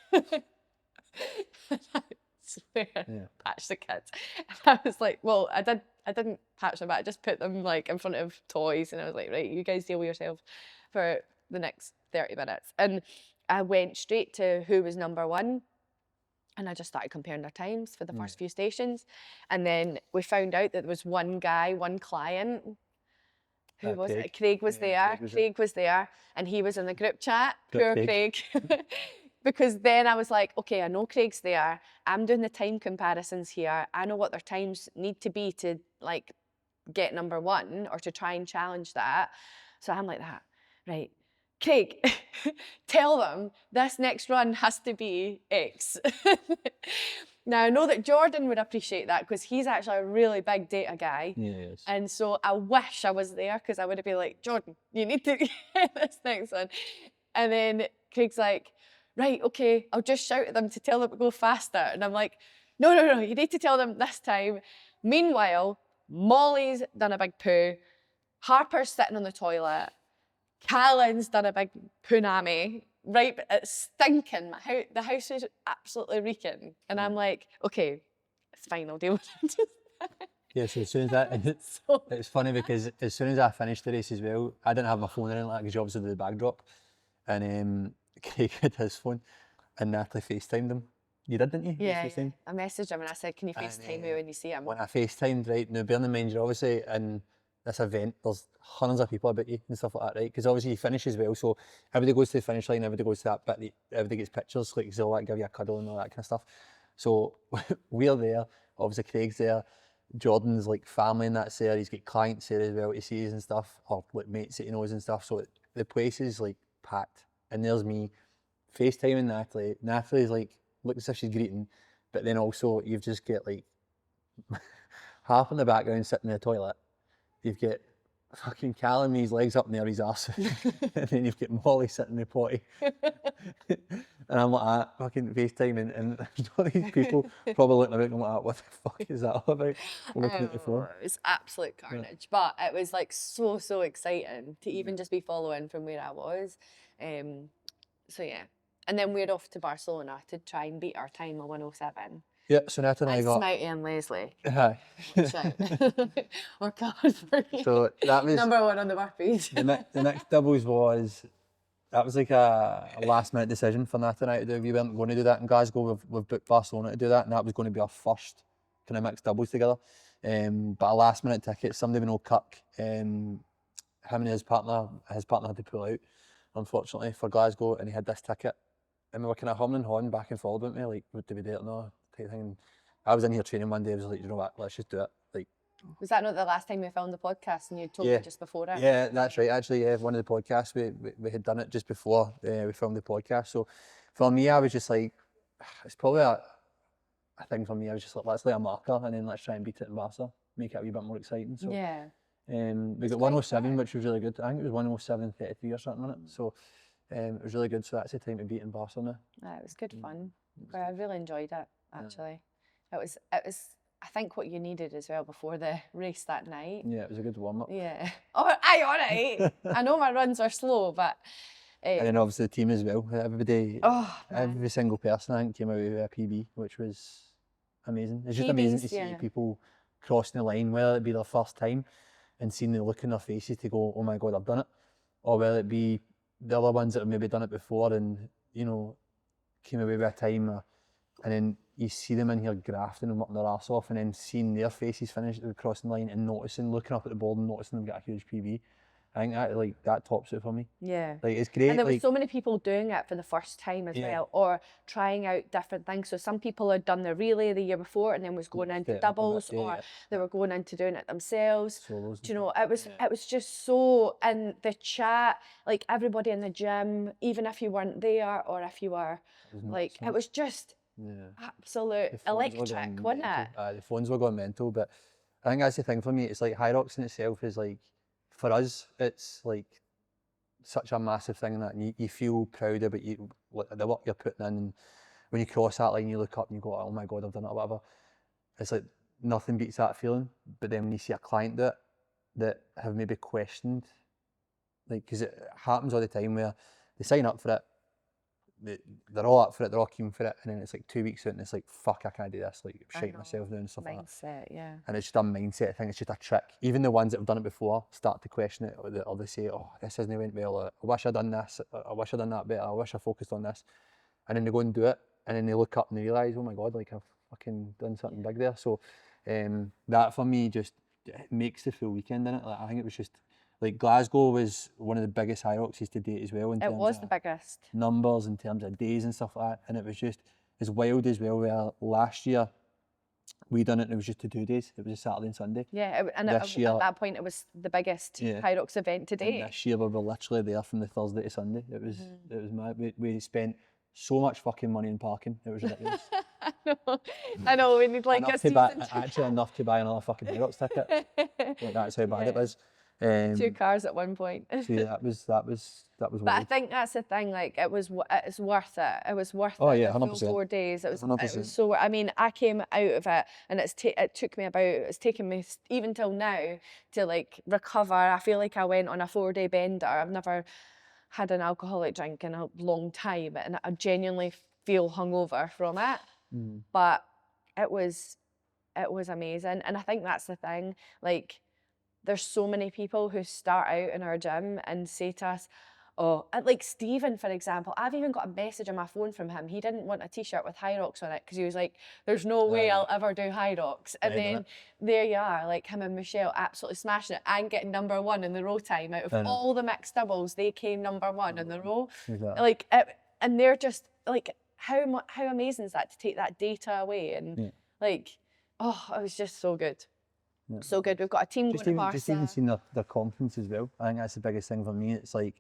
I swear, patch the kids. And I was like, well, I didn't patch them, but I just put them like in front of toys and I was like, right, you guys deal with yourself for the next 30 minutes. And I went straight to who was number 1. And I just started comparing their times for the first few stations. And then we found out that there was one guy, one client. Who was it? Craig was there. Craig was there. And he was in the group chat. Poor Craig. Because then I was like, okay, I know Craig's there. I'm doing the time comparisons here. I know what their times need to be to like get number 1 or to try and challenge that. So I'm like that, right? Craig, tell them this next run has to be X. Now, I know that Jordan would appreciate that because he's actually a really big data guy. Yeah, he is. And so I wish I was there because I would have been like, Jordan, you need to get this next one. And then Craig's like, right, okay, I'll just shout at them to tell them to go faster. And I'm like, no, you need to tell them this time. Meanwhile, Molly's done a big poo. Harper's sitting on the toilet. Callan's done a big punami, right? But it's stinking. The house is absolutely reeking. And I'm like, okay, it's fine, I'll deal with it. Yeah, so as soon as that, it's funny because as soon as I finished the race as well, I didn't have my phone or anything like that because you obviously did the backdrop. And Craig had his phone and Natalie FaceTimed him. You did, didn't you? Yeah, I messaged him and I said, can you FaceTime me when you see him? When I FaceTimed, right, now bearing in mind you're obviously in this event, there's hundreds of people about you and stuff like that, right? Because obviously you finish as well, so everybody goes to the finish line, everybody goes to that bit, everybody gets pictures, like they'll like give you a cuddle and all that kind of stuff. So we're there, obviously Craig's there, Jordan's like family and that's there, he's got clients there as well to see us and stuff, or like mates that he knows and stuff, so the place is like packed. And there's me FaceTiming Natalie. Natalie's like, looks as if she's greeting, but then also you've just got like half in the background sitting in the toilet. You've got fucking Callum with his legs up near his arse. And then you've got Molly sitting in the potty. And I'm like that, fucking FaceTiming, and all these people probably looking about and like, what the fuck is that all about? Looking at the phone. It was absolute carnage, but it was like so exciting to even just be following from where I was. So yeah, and then we're off to Barcelona to try and beat our time of 107. Yeah, so Natalie and I got Smitey and Leslie. Hi. We're coming for you. So that was number 1 on the burpees. the next doubles was like a last minute decision for Natalie and I to do. We weren't going to do that in Glasgow. We've booked Barcelona to do that, and that was going to be our first kind of mixed doubles together. But a last minute ticket, somebody we know, Kirk, him and his partner had to pull out, unfortunately, for Glasgow, and he had this ticket. And we were kind of humming and hawing back and forward with me, like, would we do it or not? Type thing. And I was in here training one day, I was like, you know what, let's just do it. Like, was that not the last time we filmed the podcast and you told me just before it? Yeah, that's right. Actually, yeah, one of the podcasts, we had done it just before we filmed the podcast. So for me, I was just like, it's probably a thing for me. I was just like, let's lay a marker and then let's try and beat it in Barca, make it a wee bit more exciting. So yeah. We got 107, which was really good. I think it was 107.33 or something on it. So it was really good. So that's the time to beat in Barca now. Yeah, it was good fun. I really enjoyed it, actually. It was I think what you needed as well before the race that night. Yeah, it was a good warm up. Yeah. Oh, aye, all right. I know my runs are slow, but. And then obviously the team as well. Everybody, Oh, every single person I think came away with a PB, which was amazing. It's just amazing to see people crossing the line, whether it be their first time and seeing the look in their faces to go, oh my God, I've done it. Or whether it be the other ones that have maybe done it before and, you know, came away with a time. And then you see them in here grafting and working their arse off, and then seeing their faces finish crossing the line and noticing, looking up at the board and noticing them get a huge PB. I think that tops it for me. Yeah. Like, it's great. And there were so many people doing it for the first time as well, or trying out different things. So some people had done the relay the year before and then was going into doubles, or they were going into doing it themselves. Do you know, it was just so, in the chat, like everybody in the gym, even if you weren't there or if you were, like, it was just absolute electric, wasn't it? The phones were going mental, but I think that's the thing for me. It's like Hyrox in itself is like, for us, it's like such a massive thing, that you feel proud about the work you're putting in. And when you cross that line, you look up and you go, oh my God, I've done it, or whatever. It's like nothing beats that feeling. But then when you see a client that have maybe questioned, like, because it happens all the time where they sign up for it, they're all up for it, they're all keen for it, and then it's like 2 weeks out and it's like, fuck, I can't do this, like, shite myself down and stuff like that. Mindset, yeah. And it's just a mindset thing, it's just a trick. Even the ones that have done it before start to question it, or they say, oh, this hasn't went well, or, I wish I'd done this, I wish I'd done that better, I wish I focused on this. And then they go and do it, and then they look up and they realise, oh my God, like, I've fucking done something big there. So that for me just makes the full weekend in it. Like, I think it was just, like, Glasgow was one of the biggest Hyroxes to date as well. It was the biggest. Numbers, in terms of days and stuff like that. And it was just as wild as well, where last year we done it and it was just 2 days. It was a Saturday and Sunday. Yeah, and at that point it was the biggest Hyrox event to date. And this year we were literally there from the Thursday to Sunday. It was mad. We spent so much fucking money in parking. It was ridiculous. I know, we need like actually enough to buy another fucking Hyrox ticket. Like, that's how bad it was. 2 cars at one point. So yeah, that was But I think that's the thing, like, it's worth it. It was worth it. Yeah, 100%. 4 days. It was 100%. so, I mean, I came out of it and it's taken me even till now to like recover. I feel like I went on a 4-day bender. I've never had an alcoholic drink in a long time, and I genuinely feel hungover from it. But it was amazing. And I think that's the thing, like, there's so many people who start out in our gym and say to us, oh, like Stephen, for example, I've even got a message on my phone from him. He didn't want a t-shirt with Hyrox on it because he was like, there's no way I'll ever do Hyrox. And then there you are, like him and Michelle absolutely smashing it and getting #1 in the row time. Out of all the mixed doubles, they came #1 in the row. Like, and they're just like, how amazing is that to take that data away? And like, oh, it was just so good. So good. We've got a team going to Barca. Just even seeing their confidence as well. I think that's the biggest thing for me. It's like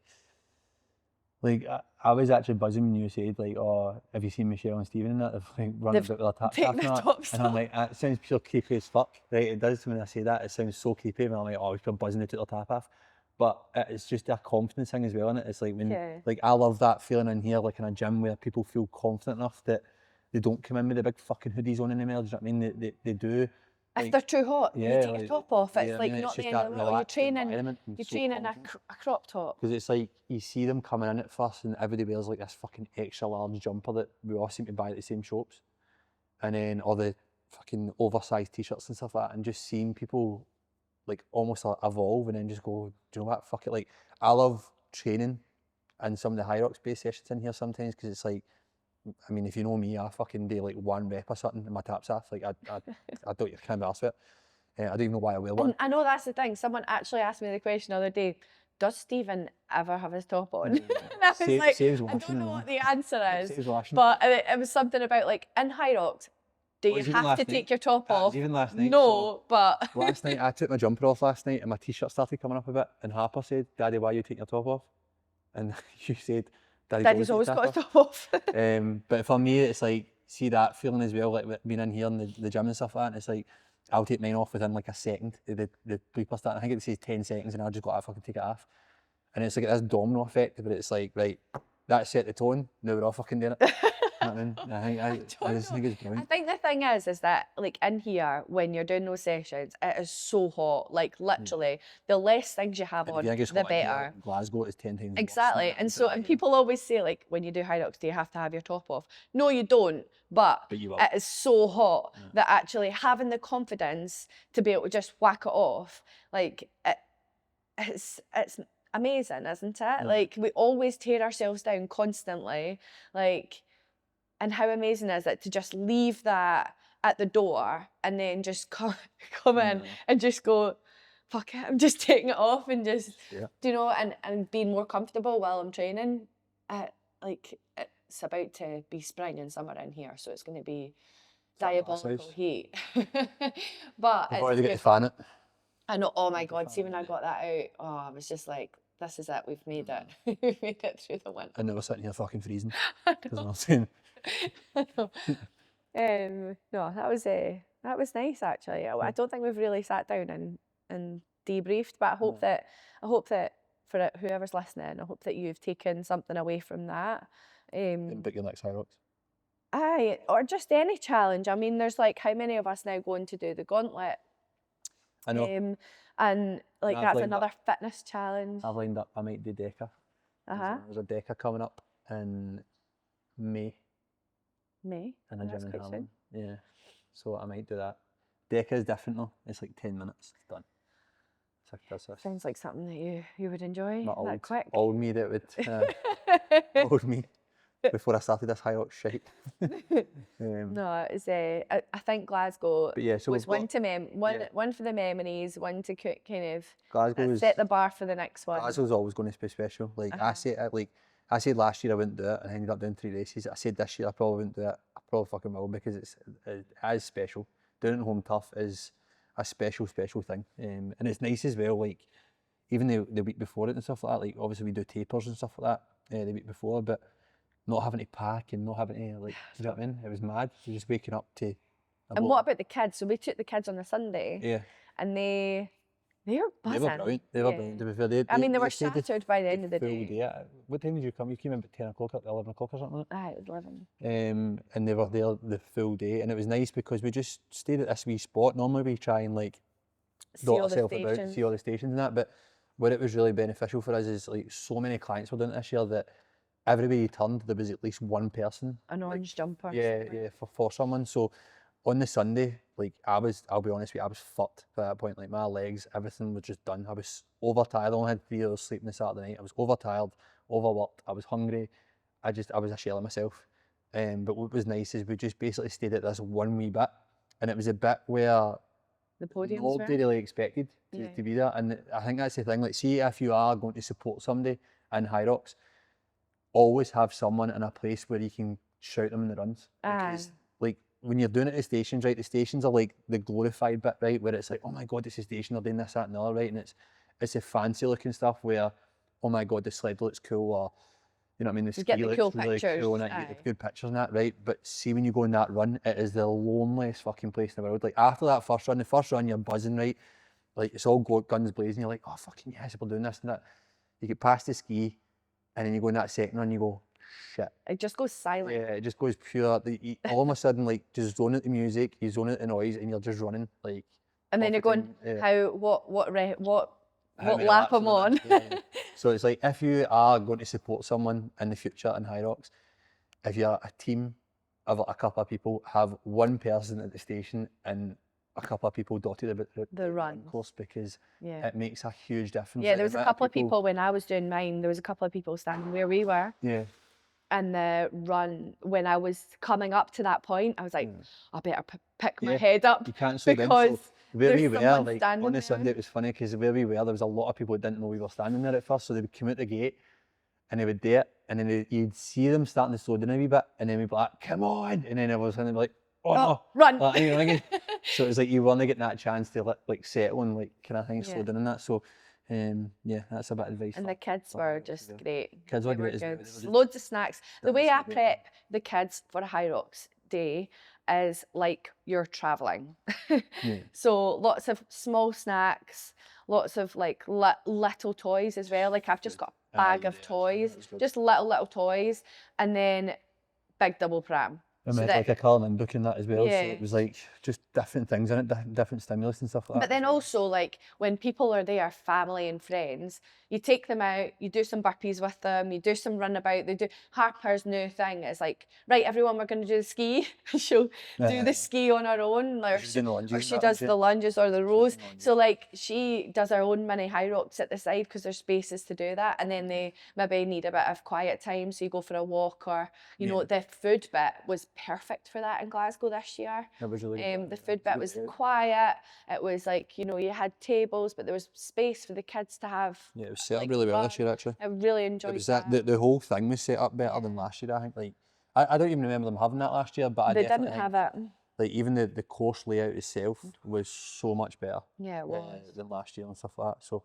I was actually buzzing when you said, like, oh, have you seen Michelle and Stephen and that? They've like run about with their tops. And I'm like, it sounds pure creepy as fuck. Right? It does when I say that. It sounds so creepy. And I'm like, oh, we're buzzing to take their top off. But it's just a confidence thing as well, isn't it? It's like when, like, I love that feeling in here, like in a gym where people feel confident enough that they don't come in with the big fucking hoodies on anymore. Do you know what I mean? They do. If they're too hot, you take your top off. It's like, I mean, not the end end of the world. You're training a crop top. Because it's like, you see them coming in at first and everybody wears like this fucking extra large jumper that we all seem to buy at the same shops. And then all the fucking oversized t-shirts and stuff like that. And just seeing people like almost like evolve and then just go, do you know what, fuck it. Like, I love training and some of the Hyrox based sessions in here sometimes, because it's like, I mean, if you know me, I fucking do like 1 rep or something and my tap's off. Like, I don't, you can't be arsed with it. I don't even know why I wear one. And I know that's the thing. Someone actually asked me the question the other day, does Stephen ever have his top on? And I was like, I don't know what the answer is. But it was something about, like, in Hyrox, do you have to take your top off? Even last night. No, but... Last night, I took my jumper off last night and my t-shirt started coming up a bit. And Harper said, Daddy, why are you taking your top off? And you said, Daddy's always got his top off. But for me, it's like, see that feeling as well, like being in here in the gym and stuff like that. And it's like, I'll take mine off within like a second. The bleeper start. I think it says 10 seconds and I'll just got to fucking take it off. And it's like this domino effect, but it's like, right, that set the tone. Now we're all fucking doing it. know what I mean? I just think it's I brilliant. think the thing is that like in here, when you're doing those sessions, it is so hot. Like literally, the less things you have And on, if you think it's the hot in here, better. Glasgow is 10 times worse. Exactly. And so, and people always say like, when you do Hyrox, do you have to have your top off? No, you don't. But you will. it is so hot that actually having the confidence to be able to just whack it off, like it's amazing, isn't it? Like we always tear ourselves down constantly, like, and how amazing is it to just leave that at the door and then just come in and just go, fuck it, I'm just taking it off and just, you know, and being more comfortable while I'm training. Like it's about to be spring and summer in here, so it's going to be diabolical heat. But I've already got to fan it. I know. Oh my God! See, when I got that out, oh, I was just like, "This is it. We've made it. We've made it through the winter." And they were sitting here fucking freezing. I That's what know. I'm saying. I know. No, that was nice actually. I don't think we've really sat down and debriefed, but I hope that for whoever's listening, I hope that you've taken something away from that. Pick your next Hyrox. Aye, or just any challenge. I mean, there's like how many of us now going to do the gauntlet? I know. And like I've that's lined another fitness challenge. I've lined up, I might do Deca. There's a Deca coming up in May. May? In a gym in Hamilton. Yeah. So I might do that. Deca is different though. It's like 10 minutes. It's done. Sounds like something that you would enjoy Not that quick. Old me that would old me before I started this Hyrox shite. No, it's I think Glasgow was one for the memories, one to kind of set the bar for the next one. Glasgow's always going to be special. Like I said last year I wouldn't do it and I ended up doing 3 races. I said this year I probably wouldn't do it. I probably fucking will because it is special. Doing it home tough is a special thing. And it's nice as well, like even the week before it and stuff like that, like obviously we do tapers and stuff like that the week before, but not having to pack and not having to like, you know what I mean? It was mad. You're just waking up to. And what about the kids? So we took the kids on a Sunday. Yeah. And they were buzzing. They were brilliant. They were brilliant. To be fair, they were shattered by the end of the day. What time did you come? You came in about 10 o'clock, 11 o'clock or something like that? Aye, it was 11. And they were there the full day, and it was nice because we just stayed at this wee spot. Normally we try and like dot ourselves about, see all the stations and that, but where it was really beneficial for us is like so many clients were doing it this year that everywhere you turned there was at least one person. An orange jumper. Yeah, for someone. So on the Sunday, like I'll be honest with you, I was fucked by that point. Like my legs, everything was just done. I was overtired. I only had 3 hours sleep on the Saturday night. I was overtired, overworked. I was hungry. I was a shell of myself. But what was nice is we just basically stayed at this one wee bit, and it was a bit where the podiums nobody really expected to be there. And I think that's the thing. Like, see if you are going to support somebody in Hyrox, always have someone in a place where you can shout them in the runs. Because, like, when you're doing it at the stations, right, the stations are like the glorified bit, right, where it's like, oh my God, it's a station, they're doing this, that and the other, right, and it's the fancy looking stuff where, oh my God, the sled looks cool, or, you know what I mean, the ski looks cool really cool, and you get the good pictures and that, right, but see when you go on that run, it is the loneliest fucking place in the world. Like, after that first run, you're buzzing, right, like, it's all guns blazing, you're like, oh, fucking yes, we're doing this and that. You get past the ski, and then you go in that second run, you go, shit. It just goes silent. Yeah, it just goes pure. All of a sudden, like, just zone out the music, you zone out the noise, and you're just running, like. And then you're going, what lap I'm on. Yeah. So it's like, if you are going to support someone in the future in Hyrox, if you're a team of a couple of people, have one person at the station and a couple of people dotted about the run course, because it makes a huge difference. Yeah, there was a couple of people when I was doing mine, there was a couple of people standing where we were. Yeah. And the run, when I was coming up to that point, I was like, I better pick my head up. You can't slow down. Because where we were, like, on the Sunday, it was funny because where we were, there was a lot of people that didn't know we were standing there at first, so they would come out the gate and they would do it, and then you'd see them starting to slow down a wee bit, and then we'd be like, come on, and then all of a sudden they'd be like, oh no, run. So it was like you weren't getting that chance to like settle and like kind of thing, slow down and that. So that's a bit of advice. And the kids were just great. Kids were great. Loads of snacks. The way I prep the kids for a Hyrox day is like you're traveling. So lots of small snacks, lots of like little toys as well. Like I've just got a bag of toys, just little toys, and then big double pram. And So we had that, like a colouring book in that as well, so Yeah. it was like just different things in it, different stimulus and stuff like that. but then also, like, when people are there, family and friends, you take them out, you do some burpees with them, you do some runabout. They do Harper's new thing is like, right, everyone, we're going to do the ski. She'll do the ski on her own, or She's doing the lunges or and she that, does isn't she? the lunges or the rows. doing the lunges. So like, she does her own mini Hyrox at the side because there's spaces to do that, and then they maybe need a bit of quiet time, so you go for a walk, or you know, the food bit was perfect for that in Glasgow this year. It was really good. The food bit was quiet. It was like, you know, you had tables, but there was space for the kids to have. Yeah, it was set up like, really well fun. this year, actually. I really enjoyed It was that. the whole thing was set up better than last year, I think. Like, I don't even remember them having that last year, but They I definitely didn't think, have it. like, even the course layout itself was so much better Yeah, it was. than last year and stuff like that. So,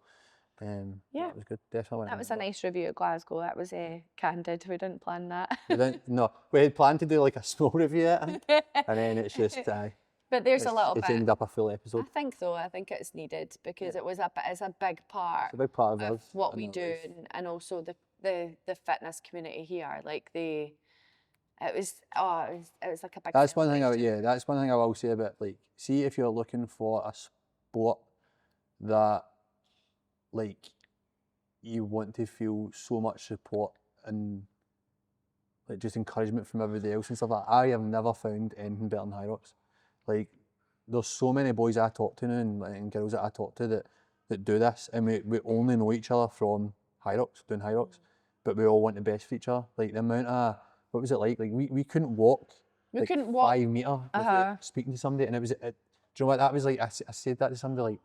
Yeah. it was good. Definitely. That was a nice review of Glasgow. That was candid. We didn't plan that. No, we had planned to do like a small review, I think, and then it's just But there's a little it's bit. ended up a full episode. I think so. I think it's needed because it's a big part It's a big part of of us what and we our do, life. and also the fitness community here. Like it was like a big. That's one thing. celebration. That's one thing I will say about, like, see if you're looking for a sport that, like, you want to feel so much support and like just encouragement from everybody else and stuff like that. I have never found anything better than Hyrox. Like, there's so many boys I talk to now and girls that I talk to that do this, and we only know each other from Hyrox, doing Hyrox, but we all want the best for each other. Like, the amount of, what was it like? Like, we couldn't walk. We like couldn't walk. 5 metre without speaking to somebody, and it was, do you know what, that was like, I said that to somebody, like,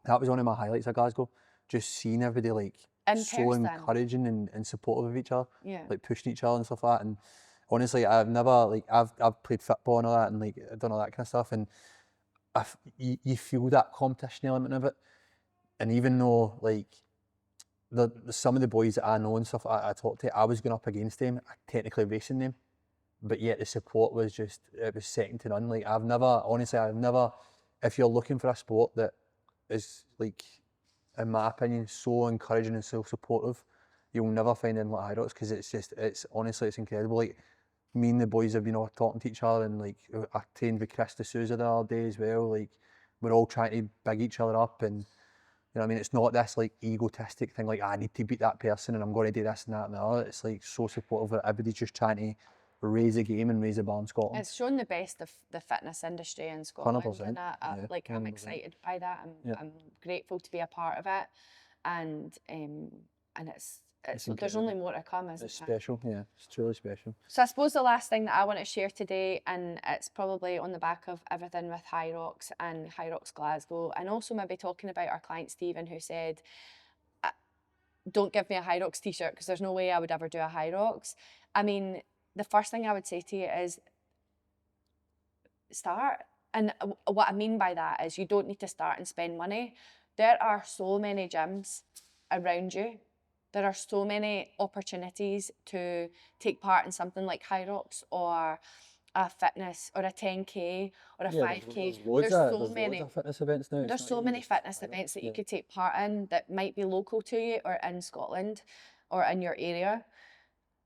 that was one of my highlights of Glasgow, just seeing everybody, like, In so person. encouraging and supportive of each other, Yeah. like pushing each other and stuff like that. And honestly, I've never, like, I've played football and all that, and like I've done all that kind of stuff, and you feel that competition element of it. And even though, like, some of the boys that I know and stuff I talked to, I was going up against them, technically racing them, but yet the support was just, it was second to none. Like, I've never, if you're looking for a sport that is, like, in my opinion, so encouraging and so supportive, you'll never find anything like Hyrox, because it's honestly, it's incredible. Like, me and the boys have been all talking to each other, and like, I trained with Chris D'Souza the other day as well. Like, we're all trying to big each other up, and you know what I mean, it's not this like egotistic thing like, I need to beat that person and I'm going to do this and that and the other. It's like so supportive that everybody's just trying to raise the game and raise the bar in Scotland. It's shown the best of the fitness industry in Scotland, 100%, and yeah, I'm 100%. excited by that. Yeah. I'm grateful to be a part of it, and it's there's incredible. only more to come, isn't It's there? special, yeah, it's truly special. So I suppose the last thing that I want to share today, and it's probably on the back of everything with Hyrox and Hyrox Glasgow, and also maybe talking about our client Stephen, who said, don't give me a Hyrox t-shirt because there's no way I would ever do a Hyrox. I mean, the first thing I would say to you is start. And what I mean by that is you don't need to start and spend money. There are so many gyms around you. There are so many opportunities to take part in something like Hyrox or a fitness or a 10K or a 5K. There's so many fitness events now. There's so many fitness events that you could take part in that might be local to you or in Scotland or in your area.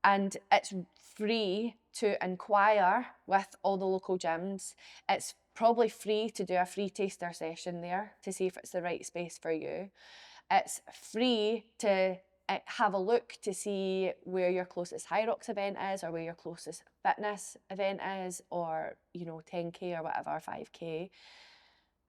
And it's free to inquire with all the local gyms. It's probably free to do a free taster session there to see if it's the right space for you. It's free to have a look to see where your closest Hyrox event is or where your closest fitness event is, or, you know, 10K or whatever, 5K.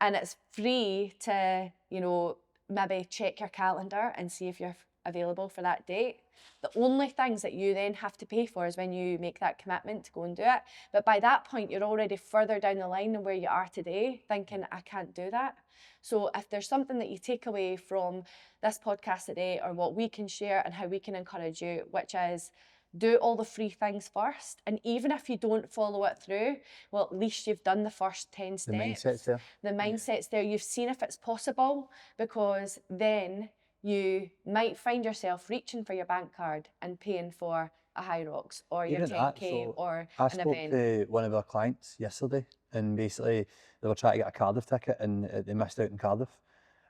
And it's free to, you know, maybe check your calendar and see if you're available for that date. The only things that you then have to pay for is when you make that commitment to go and do it. But by that point, you're already further down the line than where you are today, thinking, I can't do that. So if there's something that you take away from this podcast today, or what we can share and how we can encourage you, which is do all the free things first. And even if you don't follow it through, well, at least you've done the first 10 steps. The mindset's there. The mindset's there. You've seen if it's possible, because then you might find yourself reaching for your bank card and paying for a Hyrox or your 10K or I an spoke event. to one of our clients yesterday, and basically they were trying to get a Cardiff ticket and they missed out in Cardiff.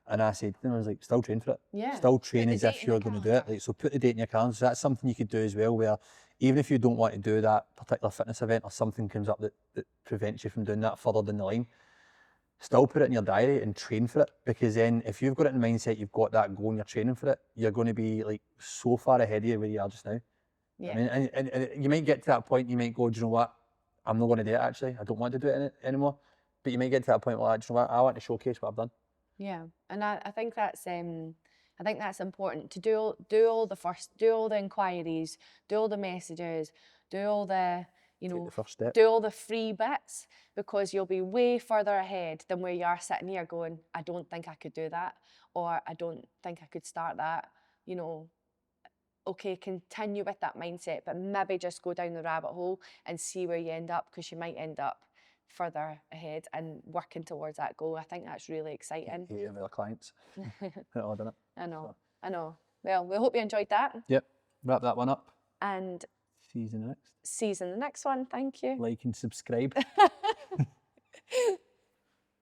And I said to them, I was like, still train for it. Yeah. Still train Put the as date if in you're your going to do it. calendar. Like, so put the date in your calendar. So that's something you could do as well, where even if you don't want to do that particular fitness event or something comes up that prevents you from doing that further down the line, still put it in your diary and train for it, because then if you've got it in the mindset, you've got that goal and you're training for it, you're going to be like so far ahead of you where you are just now. Yeah. I mean, and you might get to that point, you might go, do you know what, I'm not going to do it actually, I don't want to do it anymore. But you might get to that point where, do you know what, I want to showcase what I've done. Yeah, and I think that's important to do all the inquiries, do all the messages, do all the Take the first step. do all the free bits, because you'll be way further ahead than where you are sitting here going, I don't think I could do that, or I don't think I could start that. Okay, continue with that mindset, but maybe just go down the rabbit hole and see where you end up, because you might end up further ahead and working towards that goal. I think that's really exciting. Hate of our clients. Odd, isn't it? I know. Well, we hope you enjoyed that. Yep. Wrap that one up. And See you in the next. see you in the next one. Thank you. Like and subscribe.